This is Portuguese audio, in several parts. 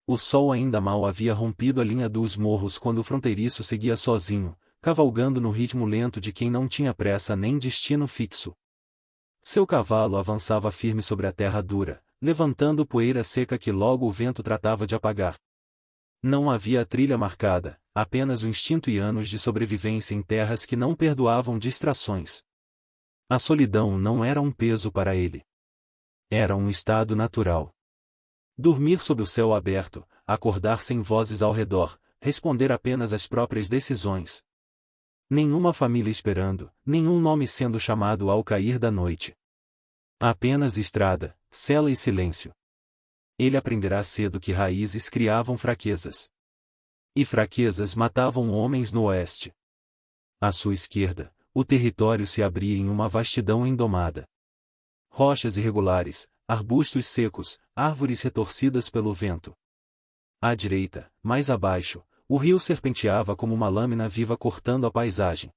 O sol ainda mal havia rompido a linha dos morros quando o fronteiriço seguia sozinho, cavalgando no ritmo lento de quem não tinha pressa nem destino fixo. Seu cavalo avançava firme sobre a terra dura, levantando poeira seca que logo o vento tratava de apagar. Não havia trilha marcada, apenas o instinto e anos de sobrevivência em terras que não perdoavam distrações. A solidão não era um peso para ele. Era um estado natural. Dormir sob o céu aberto, acordar sem vozes ao redor, responder apenas às próprias decisões. Nenhuma família esperando, nenhum nome sendo chamado ao cair da noite. Apenas estrada, cela e silêncio. Ele aprenderá cedo que raízes criavam fraquezas. E fraquezas matavam homens no oeste. À sua esquerda, o território se abria em uma vastidão indomada. Rochas irregulares, arbustos secos, árvores retorcidas pelo vento. À direita, mais abaixo, o rio serpenteava como uma lâmina viva cortando a paisagem.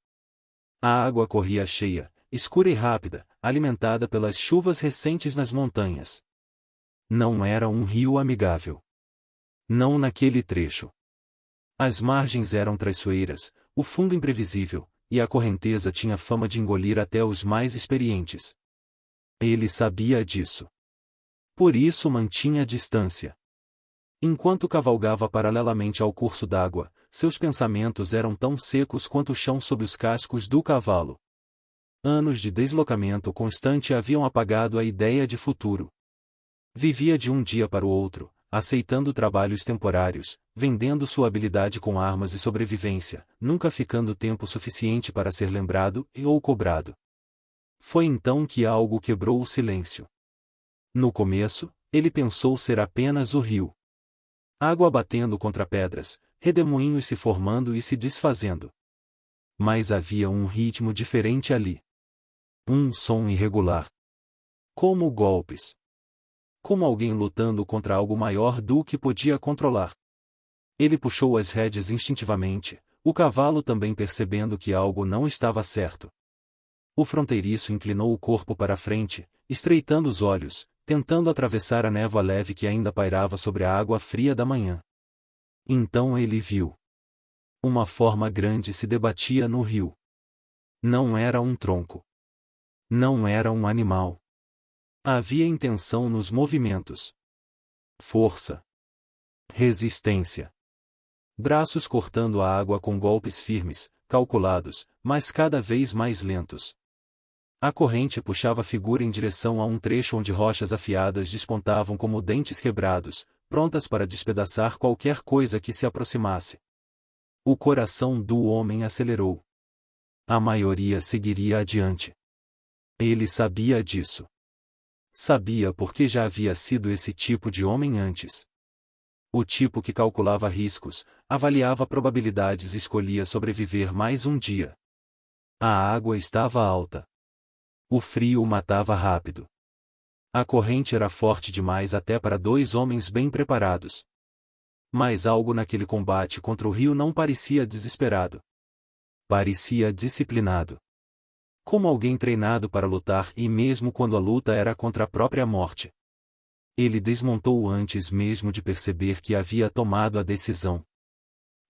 A água corria cheia, escura e rápida, alimentada pelas chuvas recentes nas montanhas. Não era um rio amigável. Não naquele trecho. As margens eram traiçoeiras, o fundo imprevisível, e a correnteza tinha fama de engolir até os mais experientes. Ele sabia disso. Por isso mantinha distância. Enquanto cavalgava paralelamente ao curso d'água, seus pensamentos eram tão secos quanto o chão sob os cascos do cavalo. Anos de deslocamento constante haviam apagado a ideia de futuro. Vivia de um dia para o outro, aceitando trabalhos temporários, vendendo sua habilidade com armas e sobrevivência, nunca ficando tempo suficiente para ser lembrado ou cobrado. Foi então que algo quebrou o silêncio. No começo, ele pensou ser apenas o rio. Água batendo contra pedras, redemoinhos se formando e se desfazendo. Mas havia um ritmo diferente ali. Um som irregular. Como golpes. Como alguém lutando contra algo maior do que podia controlar. Ele puxou as rédeas instintivamente, o cavalo também percebendo que algo não estava certo. O fronteiriço inclinou o corpo para a frente, estreitando os olhos, tentando atravessar a névoa leve que ainda pairava sobre a água fria da manhã. Então ele viu. Uma forma grande se debatia no rio. Não era um tronco. Não era um animal. Havia intenção nos movimentos. Força. Resistência. Braços cortando a água com golpes firmes, calculados, mas cada vez mais lentos. A corrente puxava a figura em direção a um trecho onde rochas afiadas despontavam como dentes quebrados, prontas para despedaçar qualquer coisa que se aproximasse. O coração do homem acelerou. A maioria seguiria adiante. Ele sabia disso. Sabia porque já havia sido esse tipo de homem antes. O tipo que calculava riscos, avaliava probabilidades e escolhia sobreviver mais um dia. A água estava alta. O frio o matava rápido. A corrente era forte demais até para dois homens bem preparados. Mas algo naquele combate contra o rio não parecia desesperado. Parecia disciplinado. Como alguém treinado para lutar e mesmo quando a luta era contra a própria morte. Ele desmontou antes mesmo de perceber que havia tomado a decisão.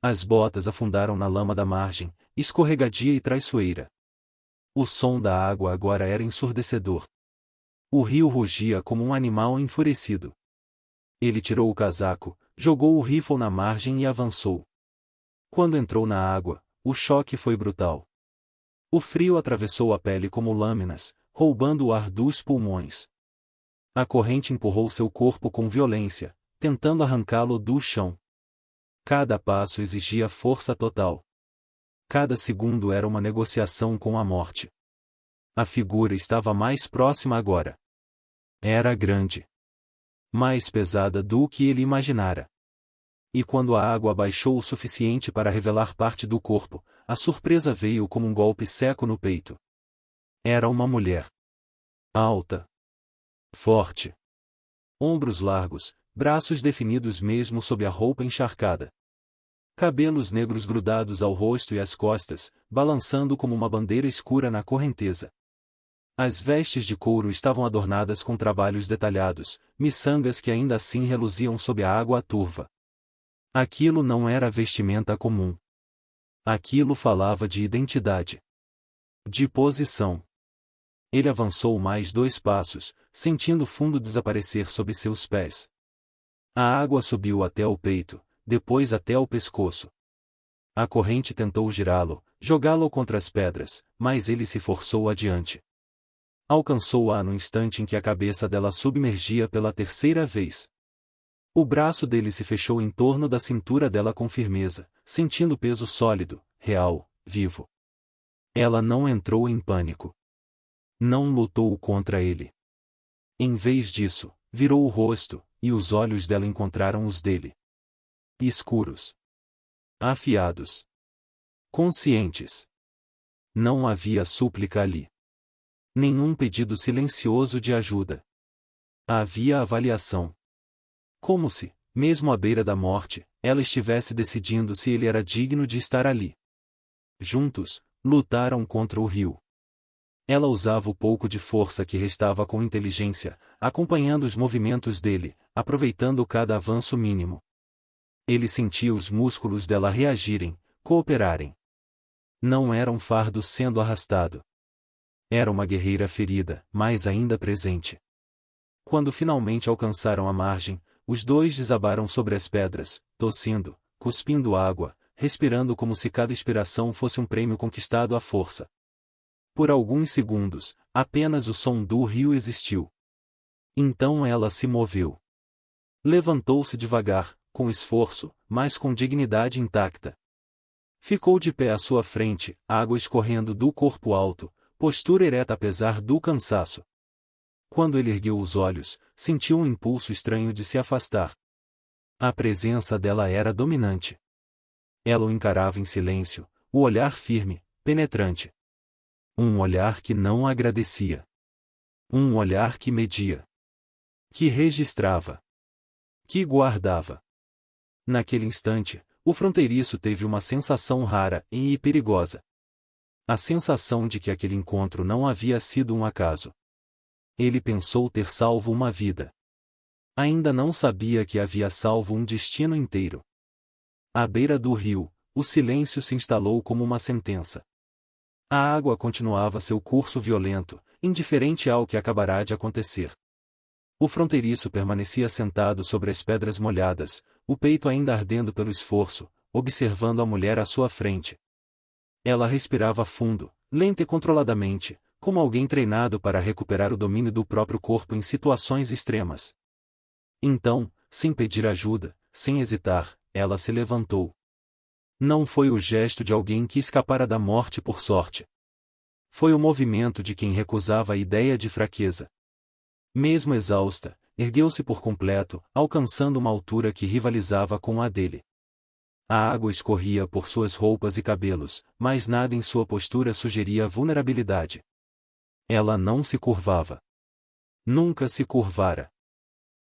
As botas afundaram na lama da margem, escorregadia e traiçoeira. O som da água agora era ensurdecedor. O rio rugia como um animal enfurecido. Ele tirou o casaco, jogou o rifle na margem e avançou. Quando entrou na água, o choque foi brutal. O frio atravessou a pele como lâminas, roubando o ar dos pulmões. A corrente empurrou seu corpo com violência, tentando arrancá-lo do chão. Cada passo exigia força total. Cada segundo era uma negociação com a morte. A figura estava mais próxima agora. Era grande. Mais pesada do que ele imaginara. E quando a água baixou o suficiente para revelar parte do corpo, a surpresa veio como um golpe seco no peito. Era uma mulher. Alta. Forte. Ombros largos, braços definidos mesmo sob a roupa encharcada. Cabelos negros grudados ao rosto e às costas, balançando como uma bandeira escura na correnteza. As vestes de couro estavam adornadas com trabalhos detalhados, miçangas que ainda assim reluziam sob a água turva. Aquilo não era vestimenta comum. Aquilo falava de identidade. De posição. Ele avançou mais 2 passos, sentindo o fundo desaparecer sob seus pés. A água subiu até o peito, depois até o pescoço. A corrente tentou girá-lo, jogá-lo contra as pedras, mas ele se forçou adiante. Alcançou-a no instante em que a cabeça dela submergia pela 3ª vez. O braço dele se fechou em torno da cintura dela com firmeza, sentindo peso sólido, real, vivo. Ela não entrou em pânico. Não lutou contra ele. Em vez disso, virou o rosto, e os olhos dela encontraram os dele. Escuros. Afiados. Conscientes. Não havia súplica ali. Nenhum pedido silencioso de ajuda. Havia avaliação. Como se, mesmo à beira da morte, ela estivesse decidindo se ele era digno de estar ali. Juntos, lutaram contra o rio. Ela usava o pouco de força que restava com inteligência, acompanhando os movimentos dele, aproveitando cada avanço mínimo. Ele sentia os músculos dela reagirem, cooperarem. Não era um fardo sendo arrastado. Era uma guerreira ferida, mas ainda presente. Quando finalmente alcançaram a margem, os dois desabaram sobre as pedras, tossindo, cuspindo água, respirando como se cada expiração fosse um prêmio conquistado à força. Por alguns segundos, apenas o som do rio existiu. Então ela se moveu. Levantou-se devagar, com esforço, mas com dignidade intacta. Ficou de pé à sua frente, água escorrendo do corpo alto, postura ereta apesar do cansaço. Quando ele ergueu os olhos, sentiu um impulso estranho de se afastar. A presença dela era dominante. Ela o encarava em silêncio, o olhar firme, penetrante. Um olhar que não agradecia. Um olhar que media. Que registrava. Que guardava. Naquele instante, o fronteiriço teve uma sensação rara e perigosa. A sensação de que aquele encontro não havia sido um acaso. Ele pensou ter salvo uma vida. Ainda não sabia que havia salvo um destino inteiro. À beira do rio, o silêncio se instalou como uma sentença. A água continuava seu curso violento, indiferente ao que acabará de acontecer. O fronteiriço permanecia sentado sobre as pedras molhadas, o peito ainda ardendo pelo esforço, observando a mulher à sua frente. Ela respirava fundo, lenta e controladamente, como alguém treinado para recuperar o domínio do próprio corpo em situações extremas. Então, sem pedir ajuda, sem hesitar, ela se levantou. Não foi o gesto de alguém que escapara da morte por sorte. Foi o movimento de quem recusava a ideia de fraqueza. Mesmo exausta, ergueu-se por completo, alcançando uma altura que rivalizava com a dele. A água escorria por suas roupas e cabelos, mas nada em sua postura sugeria vulnerabilidade. Ela não se curvava. Nunca se curvara.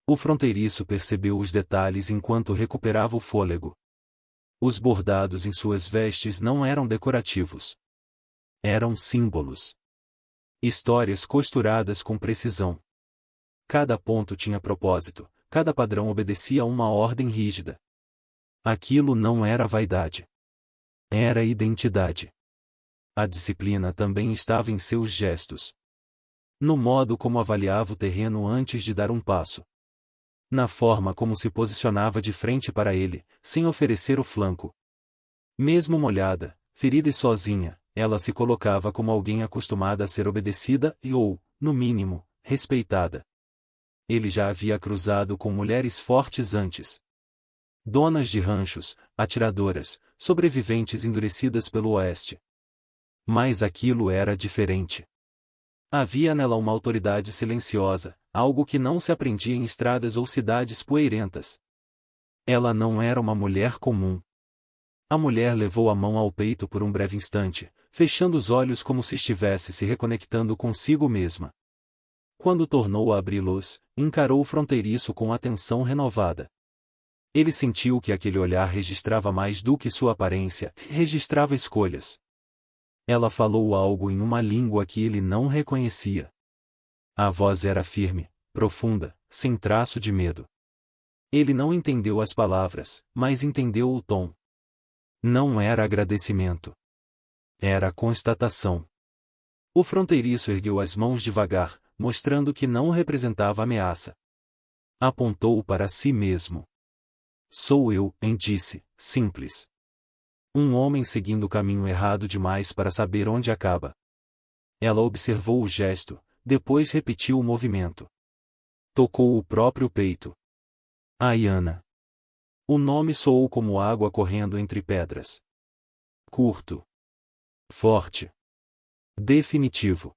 O fronteiriço percebeu os detalhes enquanto recuperava o fôlego. Os bordados em suas vestes não eram decorativos. Eram símbolos. Histórias costuradas com precisão. Cada ponto tinha propósito, cada padrão obedecia a uma ordem rígida. Aquilo não era vaidade. Era identidade. A disciplina também estava em seus gestos. No modo como avaliava o terreno antes de dar um passo. Na forma como se posicionava de frente para ele, sem oferecer o flanco. Mesmo molhada, ferida e sozinha, ela se colocava como alguém acostumada a ser obedecida e ou, no mínimo, respeitada. Ele já havia cruzado com mulheres fortes antes. Donas de ranchos, atiradoras, sobreviventes endurecidas pelo oeste. Mas aquilo era diferente. Havia nela uma autoridade silenciosa, algo que não se aprendia em estradas ou cidades poeirentas. Ela não era uma mulher comum. A mulher levou a mão ao peito por um breve instante, fechando os olhos como se estivesse se reconectando consigo mesma. Quando tornou a abri-los, encarou o fronteiriço com atenção renovada. Ele sentiu que aquele olhar registrava mais do que sua aparência, registrava escolhas. Ela falou algo em uma língua que ele não reconhecia. A voz era firme, profunda, sem traço de medo. Ele não entendeu as palavras, mas entendeu o tom. Não era agradecimento. Era constatação. O fronteiriço ergueu as mãos devagar, mostrando que não representava ameaça. Apontou para si mesmo. Sou eu, disse, simples. Um homem seguindo o caminho errado demais para saber onde acaba. Ela observou o gesto, depois repetiu o movimento. Tocou o próprio peito. Ayana. O nome soou como água correndo entre pedras. Curto. Forte. Definitivo.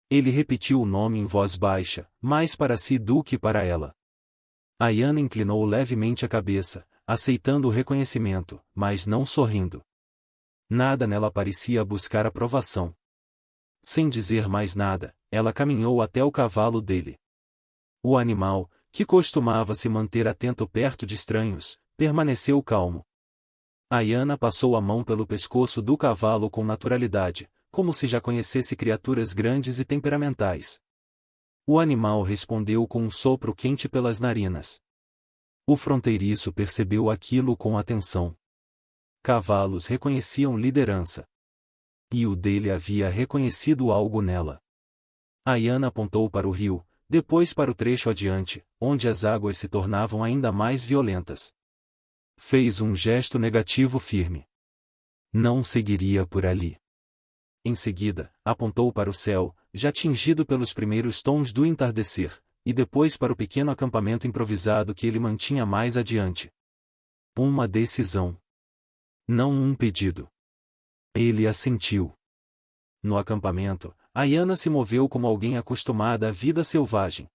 Ele repetiu o nome em voz baixa, mais para si do que para ela. Ayana inclinou levemente a cabeça, aceitando o reconhecimento, mas não sorrindo. Nada nela parecia buscar aprovação. Sem dizer mais nada, ela caminhou até o cavalo dele. O animal, que costumava se manter atento perto de estranhos, permaneceu calmo. Ayana passou a mão pelo pescoço do cavalo com naturalidade, como se já conhecesse criaturas grandes e temperamentais. O animal respondeu com um sopro quente pelas narinas. O fronteiriço percebeu aquilo com atenção. Cavalos reconheciam liderança. E o dele havia reconhecido algo nela. Ayana apontou para o rio, depois para o trecho adiante, onde as águas se tornavam ainda mais violentas. Fez um gesto negativo firme. Não seguiria por ali. Em seguida, apontou para o céu, já tingido pelos primeiros tons do entardecer, e depois para o pequeno acampamento improvisado que ele mantinha mais adiante. Uma decisão. Não um pedido. Ele assentiu. No acampamento, Ayana se moveu como alguém acostumada à vida selvagem.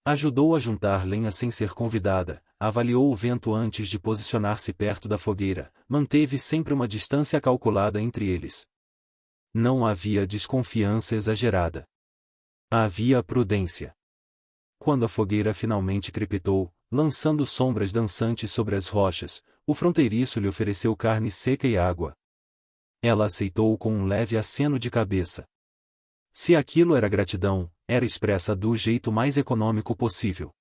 Ajudou a juntar lenha sem ser convidada, avaliou o vento antes de posicionar-se perto da fogueira, manteve sempre uma distância calculada entre eles. Não havia desconfiança exagerada. Havia prudência. Quando a fogueira finalmente crepitou, lançando sombras dançantes sobre as rochas, o fronteiriço lhe ofereceu carne seca e água. Ela aceitou com um leve aceno de cabeça. Se aquilo era gratidão, era expressa do jeito mais econômico possível.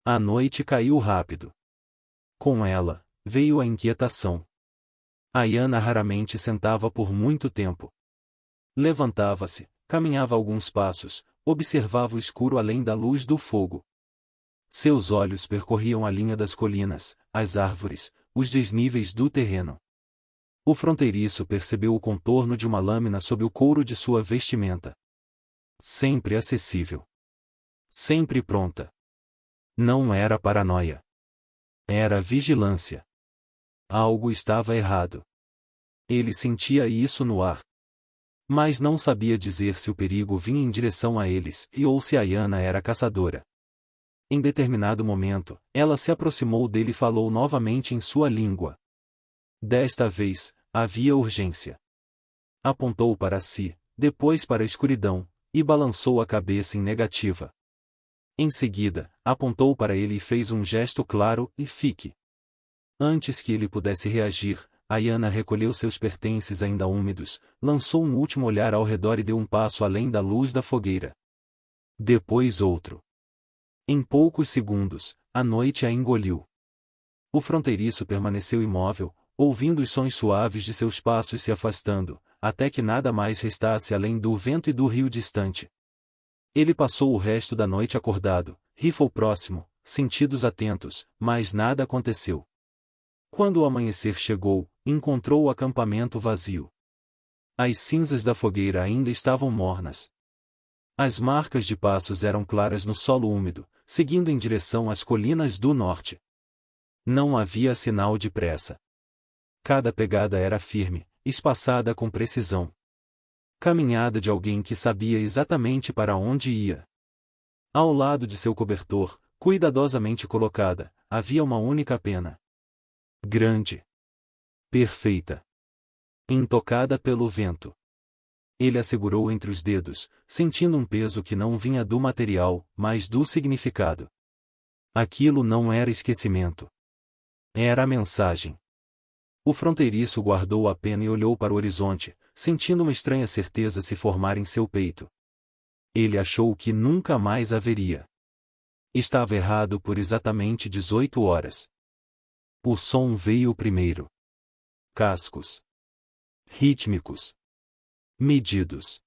A noite caiu rápido. Com ela, veio a inquietação. Ayana raramente sentava por muito tempo. Levantava-se, caminhava alguns passos, observava o escuro além da luz do fogo. Seus olhos percorriam a linha das colinas, as árvores, os desníveis do terreno. O fronteiriço percebeu o contorno de uma lâmina sob o couro de sua vestimenta. Sempre acessível. Sempre pronta. Não era paranoia. Era vigilância. Algo estava errado. Ele sentia isso no ar. Mas não sabia dizer se o perigo vinha em direção a eles ou se Ayana era caçadora. Em determinado momento, ela se aproximou dele e falou novamente em sua língua. Desta vez, havia urgência. Apontou para si, depois para a escuridão, e balançou a cabeça em negativa. Em seguida, apontou para ele e fez um gesto claro, e fique. Antes que ele pudesse reagir, Ayana recolheu seus pertences ainda úmidos, lançou um último olhar ao redor e deu um passo além da luz da fogueira. Depois outro. Em poucos segundos, a noite a engoliu. O fronteiriço permaneceu imóvel, ouvindo os sons suaves de seus passos se afastando, até que nada mais restasse além do vento e do rio distante. Ele passou o resto da noite acordado, rifle próximo, sentidos atentos, mas nada aconteceu. Quando o amanhecer chegou, encontrou o acampamento vazio. As cinzas da fogueira ainda estavam mornas. As marcas de passos eram claras no solo úmido, seguindo em direção às colinas do norte. Não havia sinal de pressa. Cada pegada era firme, espaçada com precisão. Caminhada de alguém que sabia exatamente para onde ia. Ao lado de seu cobertor, cuidadosamente colocada, havia uma única pena. Grande. Perfeita. Intocada pelo vento. Ele a segurou entre os dedos, sentindo um peso que não vinha do material, mas do significado. Aquilo não era esquecimento. Era a mensagem. O fronteiriço guardou a pena e olhou para o horizonte, sentindo uma estranha certeza se formar em seu peito. Ele achou que nunca mais haveria. Estava errado por exatamente 18 horas. O som veio primeiro. Cascos. Rítmicos. Medidos.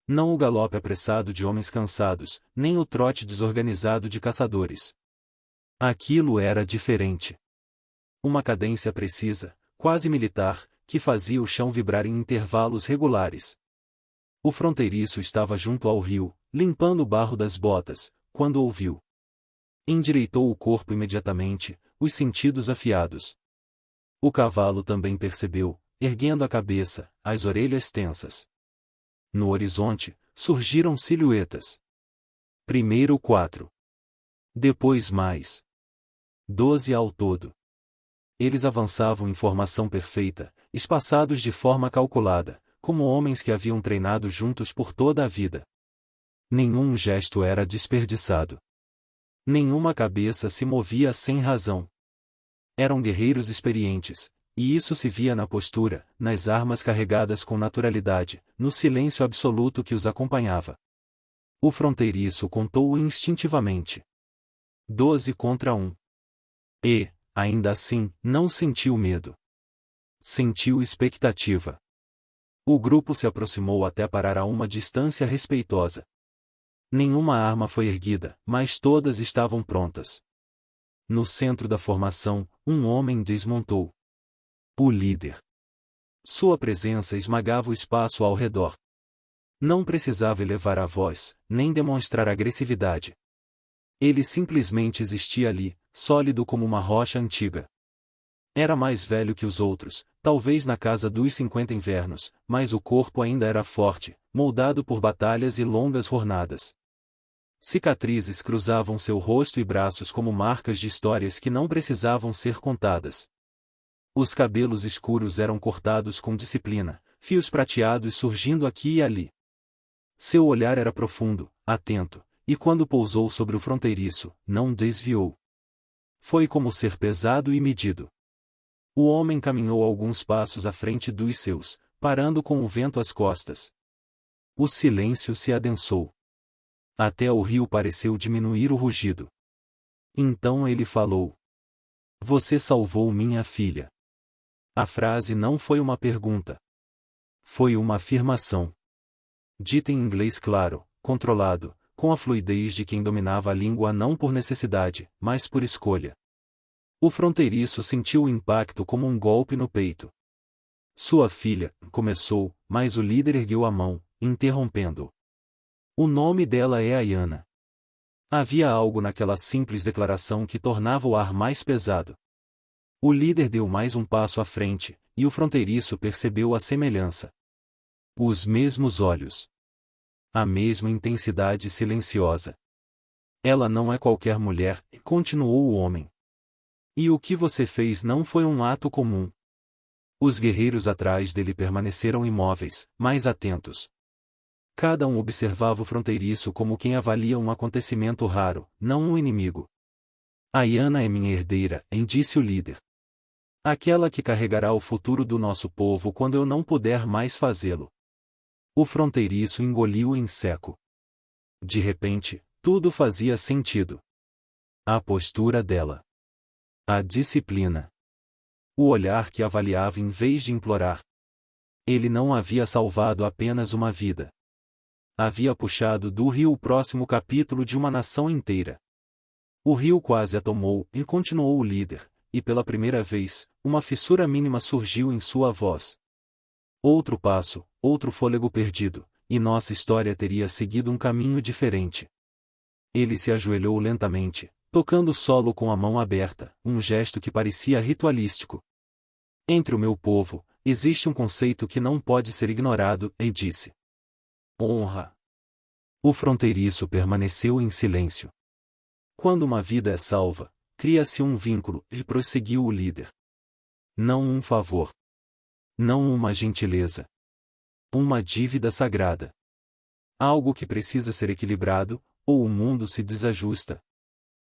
Não o galope apressado de homens cansados, nem o trote desorganizado de caçadores. Aquilo era diferente. Uma cadência precisa, quase militar, que fazia o chão vibrar em intervalos regulares. O fronteiriço estava junto ao rio, limpando o barro das botas, quando ouviu. Endireitou o corpo imediatamente, os sentidos afiados. O cavalo também percebeu, erguendo a cabeça, as orelhas tensas. No horizonte, surgiram silhuetas. Primeiro 4. Depois mais. 12 ao todo. Eles avançavam em formação perfeita, espaçados de forma calculada, como homens que haviam treinado juntos por toda a vida. Nenhum gesto era desperdiçado. Nenhuma cabeça se movia sem razão. Eram guerreiros experientes, e isso se via na postura, nas armas carregadas com naturalidade, no silêncio absoluto que os acompanhava. O fronteiriço contou instintivamente. 12 contra 1. E, ainda assim, não sentiu medo. Sentiu expectativa. O grupo se aproximou até parar a uma distância respeitosa. Nenhuma arma foi erguida, mas todas estavam prontas. No centro da formação, um homem desmontou. O líder. Sua presença esmagava o espaço ao redor. Não precisava elevar a voz, nem demonstrar agressividade. Ele simplesmente existia ali, sólido como uma rocha antiga. Era mais velho que os outros, talvez na casa dos 50 invernos, mas o corpo ainda era forte, moldado por batalhas e longas jornadas. Cicatrizes cruzavam seu rosto e braços como marcas de histórias que não precisavam ser contadas. Os cabelos escuros eram cortados com disciplina, fios prateados surgindo aqui e ali. Seu olhar era profundo, atento, e quando pousou sobre o fronteiriço, não desviou. Foi como ser pesado e medido. O homem caminhou alguns passos à frente dos seus, parando com o vento às costas. O silêncio se adensou. Até o rio pareceu diminuir o rugido. Então ele falou: "Você salvou minha filha." A frase não foi uma pergunta. Foi uma afirmação. Dita em inglês claro, controlado, com a fluidez de quem dominava a língua não por necessidade, mas por escolha. O fronteiriço sentiu o impacto como um golpe no peito. "Sua filha", começou, mas o líder ergueu a mão, interrompendo-o. "O nome dela é Ayana." Havia algo naquela simples declaração que tornava o ar mais pesado. O líder deu mais um passo à frente, e o fronteiriço percebeu a semelhança. Os mesmos olhos. A mesma intensidade silenciosa. "Ela não é qualquer mulher", continuou o homem. "E o que você fez não foi um ato comum." Os guerreiros atrás dele permaneceram imóveis, mas atentos. Cada um observava o fronteiriço como quem avalia um acontecimento raro, não um inimigo. "Ayana é minha herdeira", disse o líder. "Aquela que carregará o futuro do nosso povo quando eu não puder mais fazê-lo." O fronteiriço engoliu em seco. De repente, tudo fazia sentido. A postura dela. A disciplina. O olhar que avaliava em vez de implorar. Ele não havia salvado apenas uma vida. Havia puxado do rio o próximo capítulo de uma nação inteira. O rio quase a tomou, e continuou o líder, e pela primeira vez, uma fissura mínima surgiu em sua voz. Outro passo, outro fôlego perdido, e nossa história teria seguido um caminho diferente. Ele se ajoelhou lentamente, tocando o solo com a mão aberta, um gesto que parecia ritualístico. "Entre o meu povo, existe um conceito que não pode ser ignorado", e disse. "Honra." O fronteiriço permaneceu em silêncio. "Quando uma vida é salva, cria-se um vínculo", e prosseguiu o líder. "Não um favor. Não uma gentileza. Uma dívida sagrada. Algo que precisa ser equilibrado, ou o mundo se desajusta."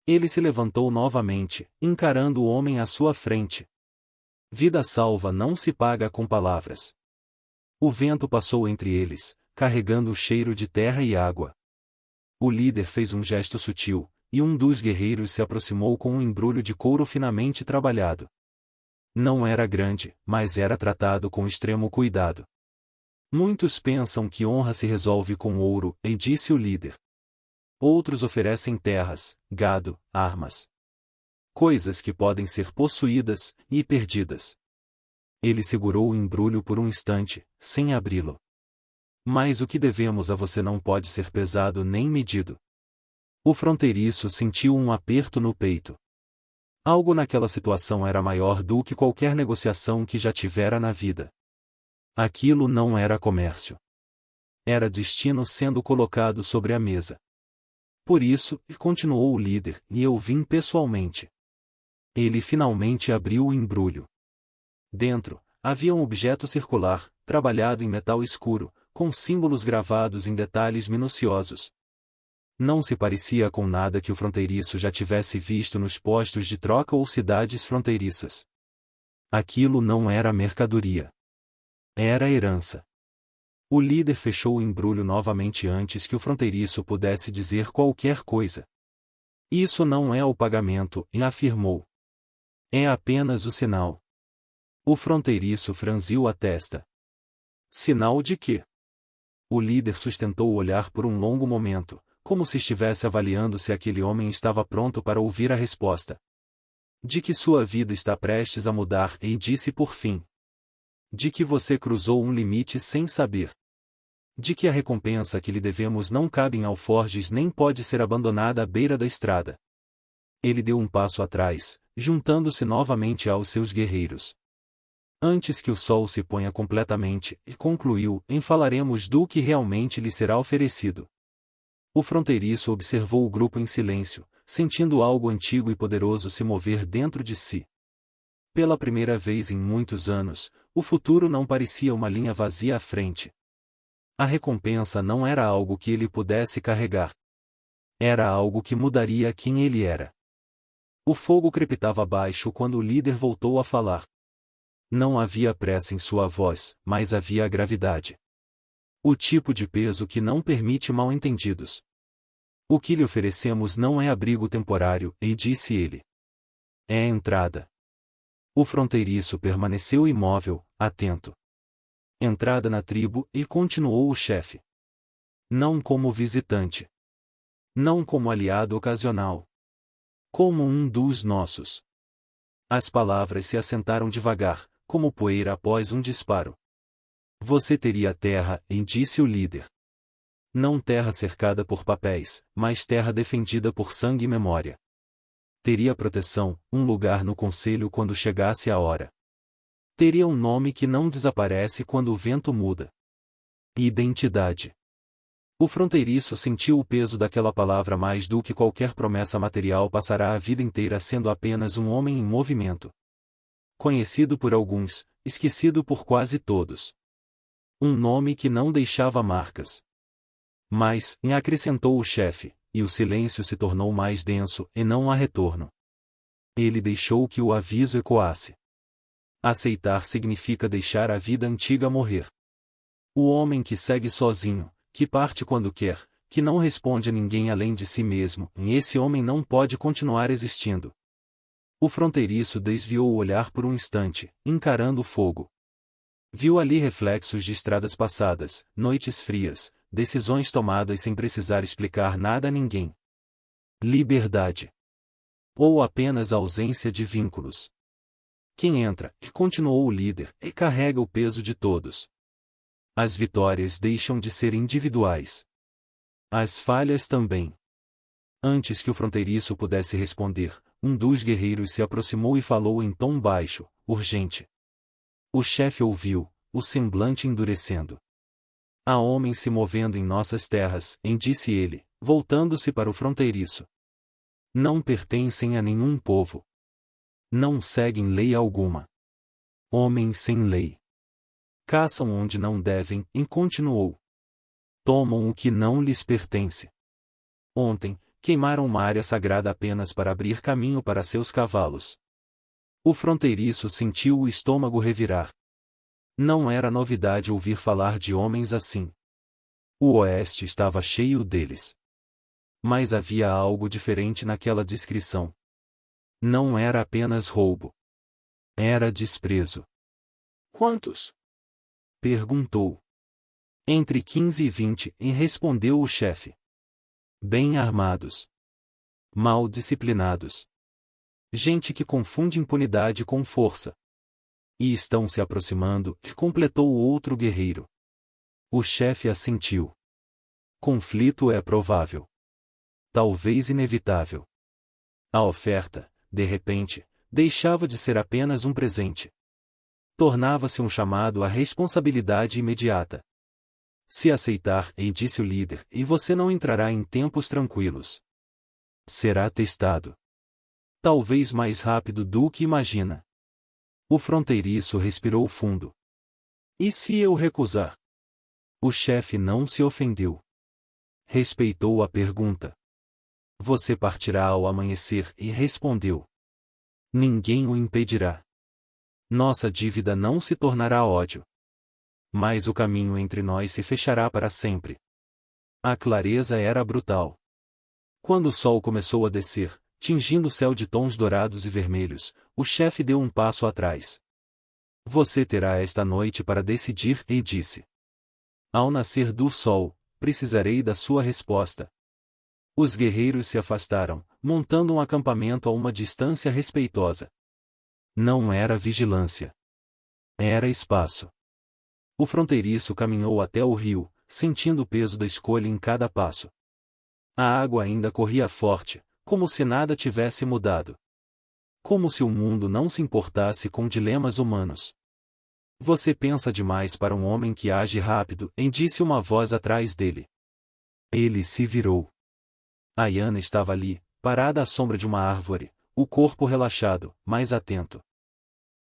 Ele se levantou novamente, encarando o homem à sua frente. "Vida salva não se paga com palavras. O vento passou entre eles, carregando o cheiro de terra e água. O líder fez um gesto sutil, e um dos guerreiros se aproximou com um embrulho de couro finamente trabalhado. Não era grande, mas era tratado com extremo cuidado. Muitos pensam que honra se resolve com ouro, e disse o líder. Outros oferecem terras, gado, armas. Coisas que podem ser possuídas e perdidas. Ele segurou o embrulho por um instante, sem abri-lo. Mas o que devemos a você não pode ser pesado nem medido. O fronteiriço sentiu um aperto no peito. Algo naquela situação era maior do que qualquer negociação que já tivera na vida. Aquilo não era comércio. Era destino sendo colocado sobre a mesa. Por isso, continuou o líder, e eu vim pessoalmente. Ele finalmente abriu o embrulho. Dentro, havia um objeto circular, trabalhado em metal escuro, com símbolos gravados em detalhes minuciosos. Não se parecia com nada que o fronteiriço já tivesse visto nos postos de troca ou cidades fronteiriças. Aquilo não era mercadoria. Era herança. O líder fechou o embrulho novamente antes que o fronteiriço pudesse dizer qualquer coisa. Isso não é o pagamento, e afirmou. É apenas o sinal. O fronteiriço franziu a testa. Sinal de quê? O líder sustentou o olhar por um longo momento, como se estivesse avaliando se aquele homem estava pronto para ouvir a resposta. De que sua vida está prestes a mudar, e disse por fim. De que você cruzou um limite sem saber. De que a recompensa que lhe devemos não cabe em alforjes nem pode ser abandonada à beira da estrada. Ele deu um passo atrás, juntando-se novamente aos seus guerreiros. Antes que o sol se ponha completamente, e concluiu, falaremos do que realmente lhe será oferecido. O fronteiriço observou o grupo em silêncio, sentindo algo antigo e poderoso se mover dentro de si. Pela primeira vez em muitos anos, o futuro não parecia uma linha vazia à frente. A recompensa não era algo que ele pudesse carregar. Era algo que mudaria quem ele era. O fogo crepitava abaixo quando o líder voltou a falar. Não havia pressa em sua voz, mas havia a gravidade. O tipo de peso que não permite mal-entendidos. O que lhe oferecemos não é abrigo temporário, e disse ele. É a entrada. O fronteiriço permaneceu imóvel, atento. Entrada na tribo, e continuou o chefe. Não como visitante. Não como aliado ocasional. Como um dos nossos. As palavras se assentaram devagar, como poeira após um disparo. Você teria terra, disse o líder. Não terra cercada por papéis, mas terra defendida por sangue e memória. Teria proteção, um lugar no conselho quando chegasse a hora. Teria um nome que não desaparece quando o vento muda. Identidade. O fronteiriço sentiu o peso daquela palavra mais do que qualquer promessa material. Passará a vida inteira sendo apenas um homem em movimento. Conhecido por alguns, esquecido por quase todos. Um nome que não deixava marcas. Mas, acrescentou o chefe, e o silêncio se tornou mais denso, e não há retorno. Ele deixou que o aviso ecoasse. Aceitar significa deixar a vida antiga morrer. O homem que segue sozinho, que parte quando quer, que não responde a ninguém além de si mesmo, esse homem não pode continuar existindo. O fronteiriço desviou o olhar por um instante, encarando o fogo. Viu ali reflexos de estradas passadas, noites frias, decisões tomadas sem precisar explicar nada a ninguém. Liberdade. Ou apenas ausência de vínculos. Quem entra, continuou o líder, carrega o peso de todos. As vitórias deixam de ser individuais. As falhas também. Antes que o fronteiriço pudesse responder, um dos guerreiros se aproximou e falou em tom baixo, urgente. O chefe ouviu, o semblante endurecendo. Há homens se movendo em nossas terras, disse ele, voltando-se para o fronteiriço. Não pertencem a nenhum povo. Não seguem lei alguma. Homens sem lei. Caçam onde não devem, e continuou. Tomam o que não lhes pertence. Ontem, queimaram uma área sagrada apenas para abrir caminho para seus cavalos. O fronteiriço sentiu o estômago revirar. Não era novidade ouvir falar de homens assim. O Oeste estava cheio deles. Mas havia algo diferente naquela descrição. Não era apenas roubo. Era desprezo. Quantos? Perguntou. Entre 15 e 20, e respondeu o chefe. Bem armados. Mal disciplinados. Gente que confunde impunidade com força. E estão se aproximando, completou o outro guerreiro. O chefe assentiu. Conflito é provável. Talvez inevitável. A oferta, de repente, deixava de ser apenas um presente. Tornava-se um chamado à responsabilidade imediata. Se aceitar, e disse o líder, e você não entrará em tempos tranquilos. Será testado. Talvez mais rápido do que imagina. O fronteiriço respirou fundo. E se eu recusar? O chefe não se ofendeu. Respeitou a pergunta. Você partirá ao amanhecer, e respondeu. Ninguém o impedirá. Nossa dívida não se tornará ódio. Mas o caminho entre nós se fechará para sempre. A clareza era brutal. Quando o sol começou a descer, tingindo o céu de tons dourados e vermelhos, o chefe deu um passo atrás. Você terá esta noite para decidir, e disse. Ao nascer do sol, precisarei da sua resposta. Os guerreiros se afastaram, montando um acampamento a uma distância respeitosa. Não era vigilância. Era espaço. O fronteiriço caminhou até o rio, sentindo o peso da escolha em cada passo. A água ainda corria forte, como se nada tivesse mudado. Como se o mundo não se importasse com dilemas humanos. Você pensa demais para um homem que age rápido, disse uma voz atrás dele. Ele se virou. Ayana estava ali, parada à sombra de uma árvore, o corpo relaxado, mais atento.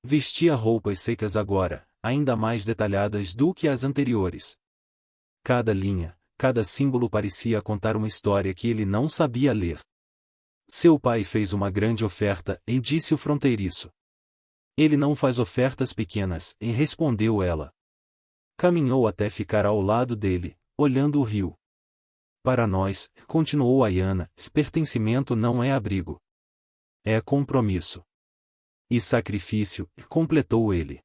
Vestia roupas secas agora, ainda mais detalhadas do que as anteriores. Cada linha, cada símbolo parecia contar uma história que ele não sabia ler. Seu pai fez uma grande oferta, disse o fronteiriço. Ele não faz ofertas pequenas, respondeu ela. Caminhou até ficar ao lado dele, olhando o rio. Para nós, continuou Ayana, pertencimento não é abrigo. É compromisso. E sacrifício, completou ele.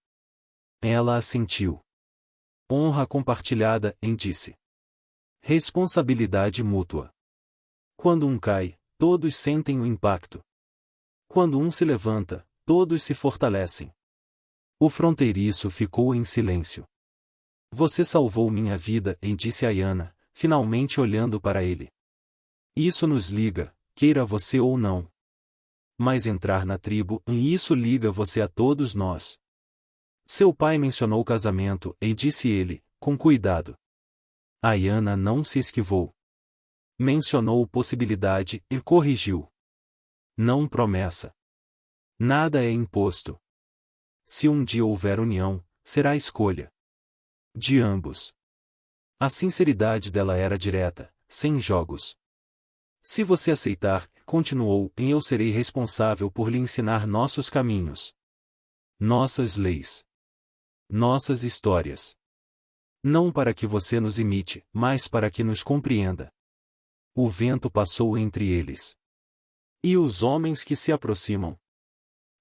Ela assentiu. Honra compartilhada, disse. Responsabilidade mútua. Quando um cai, todos sentem o impacto. Quando um se levanta, todos se fortalecem. O fronteiriço ficou em silêncio. Você salvou minha vida, disse Ayana, finalmente olhando para ele. Isso nos liga, queira você ou não. Mas entrar na tribo, isso liga você a todos nós. Seu pai mencionou o casamento, disse ele, com cuidado. Ayana não se esquivou. Mencionou possibilidade, e corrigiu. Não promessa. Nada é imposto. Se um dia houver união, será escolha de ambos. A sinceridade dela era direta, sem jogos. Se você aceitar, continuou, eu serei responsável por lhe ensinar nossos caminhos. Nossas leis. Nossas histórias. Não para que você nos imite, mas para que nos compreenda. O vento passou entre eles. E os homens que se aproximam?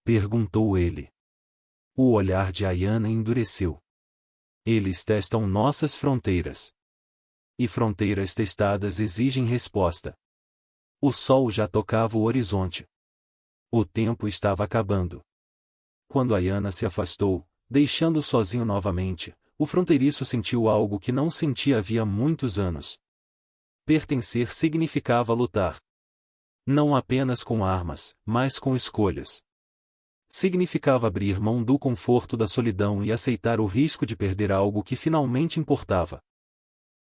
Perguntou ele. O olhar de Ayana endureceu. Eles testam nossas fronteiras. E fronteiras testadas exigem resposta. O sol já tocava o horizonte. O tempo estava acabando. Quando Ayana se afastou, deixando-o sozinho novamente, o fronteiriço sentiu algo que não sentia havia muitos anos. Pertencer significava lutar. Não apenas com armas, mas com escolhas. Significava abrir mão do conforto da solidão e aceitar o risco de perder algo que finalmente importava.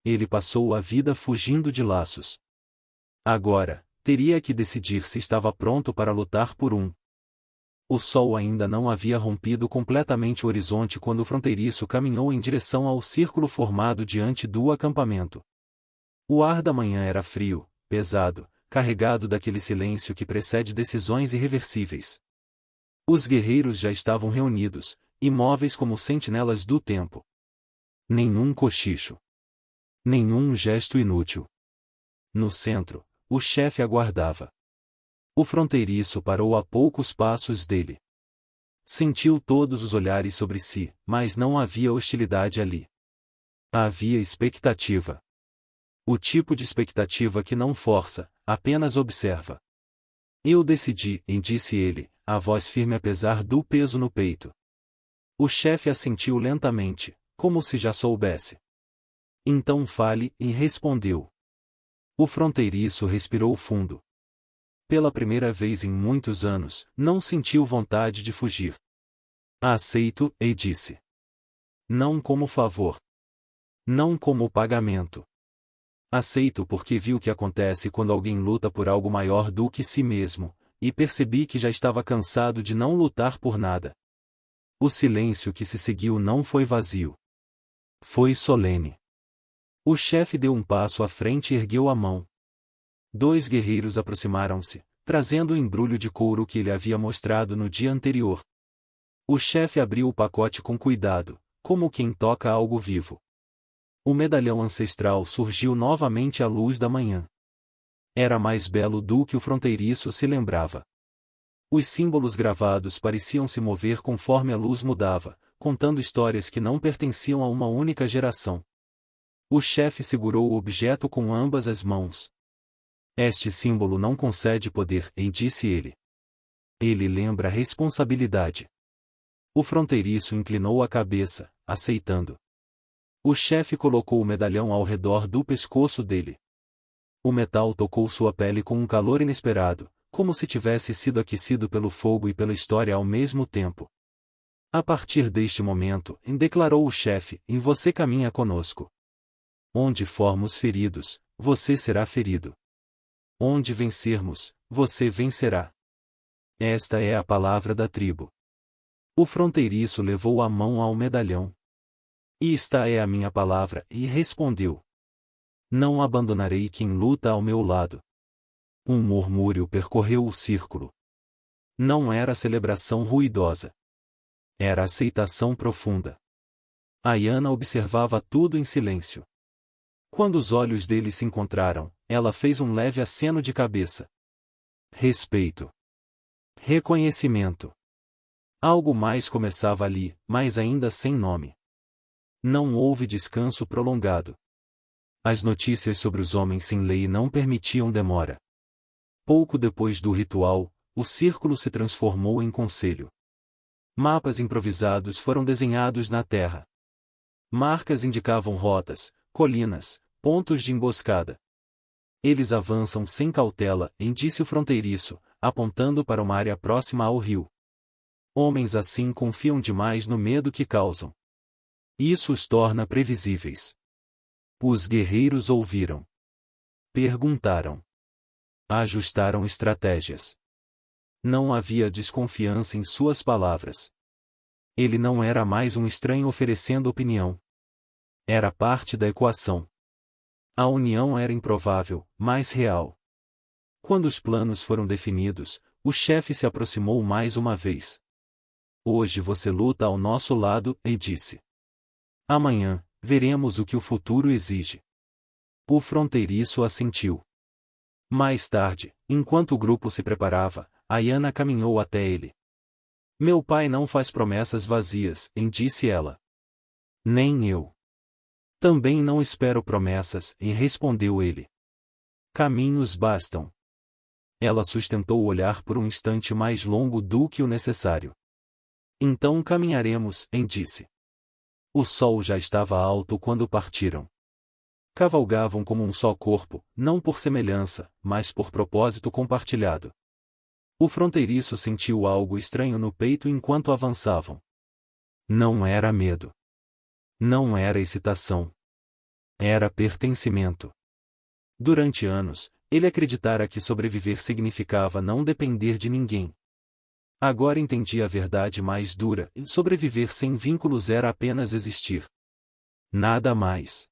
Ele passou a vida fugindo de laços. Agora, teria que decidir se estava pronto para lutar por um. O sol ainda não havia rompido completamente o horizonte quando o fronteiriço caminhou em direção ao círculo formado diante do acampamento. O ar da manhã era frio, pesado, carregado daquele silêncio que precede decisões irreversíveis. Os guerreiros já estavam reunidos, imóveis como sentinelas do tempo. Nenhum cochicho. Nenhum gesto inútil. No centro, o chefe aguardava. O fronteiriço parou a poucos passos dele. Sentiu todos os olhares sobre si, mas não havia hostilidade ali. Havia expectativa. O tipo de expectativa que não força, apenas observa. Eu decidi, disse ele, a voz firme apesar do peso no peito. O chefe assentiu lentamente, como se já soubesse. Então fale, e respondeu. O fronteiriço respirou fundo. Pela primeira vez em muitos anos, não sentiu vontade de fugir. Aceito, e disse. Não como favor. Não como pagamento. Aceito porque vi o que acontece quando alguém luta por algo maior do que si mesmo, e percebi que já estava cansado de não lutar por nada. O silêncio que se seguiu não foi vazio. Foi solene. O chefe deu um passo à frente e ergueu a mão. 2 guerreiros aproximaram-se, trazendo o embrulho de couro que ele havia mostrado no dia anterior. O chefe abriu o pacote com cuidado, como quem toca algo vivo. O medalhão ancestral surgiu novamente à luz da manhã. Era mais belo do que o fronteiriço se lembrava. Os símbolos gravados pareciam se mover conforme a luz mudava, contando histórias que não pertenciam a uma única geração. O chefe segurou o objeto com ambas as mãos. Este símbolo não concede poder, disse ele. Ele lembra responsabilidade. O fronteiriço inclinou a cabeça, aceitando. O chefe colocou o medalhão ao redor do pescoço dele. O metal tocou sua pele com um calor inesperado, como se tivesse sido aquecido pelo fogo e pela história ao mesmo tempo. A partir deste momento, declarou o chefe, você caminha conosco. Onde formos feridos, você será ferido. Onde vencermos, você vencerá. Esta é a palavra da tribo. O fronteiriço levou a mão ao medalhão. E esta é a minha palavra, e respondeu. Não abandonarei quem luta ao meu lado. Um murmúrio percorreu o círculo. Não era celebração ruidosa. Era aceitação profunda. Ayana observava tudo em silêncio. Quando os olhos dele se encontraram, ela fez um leve aceno de cabeça. Respeito. Reconhecimento. Algo mais começava ali, mas ainda sem nome. Não houve descanso prolongado. As notícias sobre os homens sem lei não permitiam demora. Pouco depois do ritual, o círculo se transformou em conselho. Mapas improvisados foram desenhados na terra. Marcas indicavam rotas, colinas, pontos de emboscada. Eles avançam sem cautela, disse o fronteiriço, apontando para uma área próxima ao rio. Homens assim confiam demais no medo que causam. Isso os torna previsíveis. Os guerreiros ouviram. Perguntaram. Ajustaram estratégias. Não havia desconfiança em suas palavras. Ele não era mais um estranho oferecendo opinião. Era parte da equação. A união era improvável, mas real. Quando os planos foram definidos, o chefe se aproximou mais uma vez. Hoje você luta ao nosso lado, e disse. Amanhã, veremos o que o futuro exige. O fronteiriço assentiu. Mais tarde, enquanto o grupo se preparava, Ayana caminhou até ele. Meu pai não faz promessas vazias, disse ela. Nem eu. Também não espero promessas, respondeu ele. Caminhos bastam. Ela sustentou o olhar por um instante mais longo do que o necessário. Então caminharemos, disse. O sol já estava alto quando partiram. Cavalgavam como um só corpo, não por semelhança, mas por propósito compartilhado. O fronteiriço sentiu algo estranho no peito enquanto avançavam. Não era medo. Não era excitação. Era pertencimento. Durante anos, ele acreditara que sobreviver significava não depender de ninguém. Agora entendia a verdade mais dura, e sobreviver sem vínculos era apenas existir. Nada mais.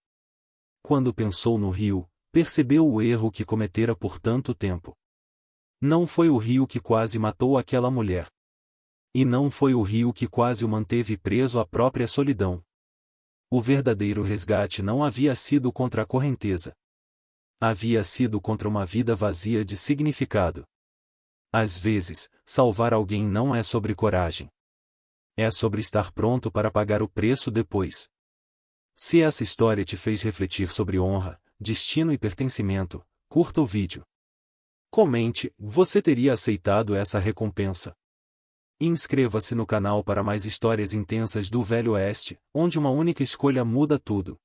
Quando pensou no rio, percebeu o erro que cometera por tanto tempo. Não foi o rio que quase matou aquela mulher. E não foi o rio que quase o manteve preso à própria solidão. O verdadeiro resgate não havia sido contra a correnteza. Havia sido contra uma vida vazia de significado. Às vezes, salvar alguém não é sobre coragem. É sobre estar pronto para pagar o preço depois. Se essa história te fez refletir sobre honra, destino e pertencimento, curta o vídeo. Comente, você teria aceitado essa recompensa? E inscreva-se no canal para mais histórias intensas do Velho Oeste, onde uma única escolha muda tudo.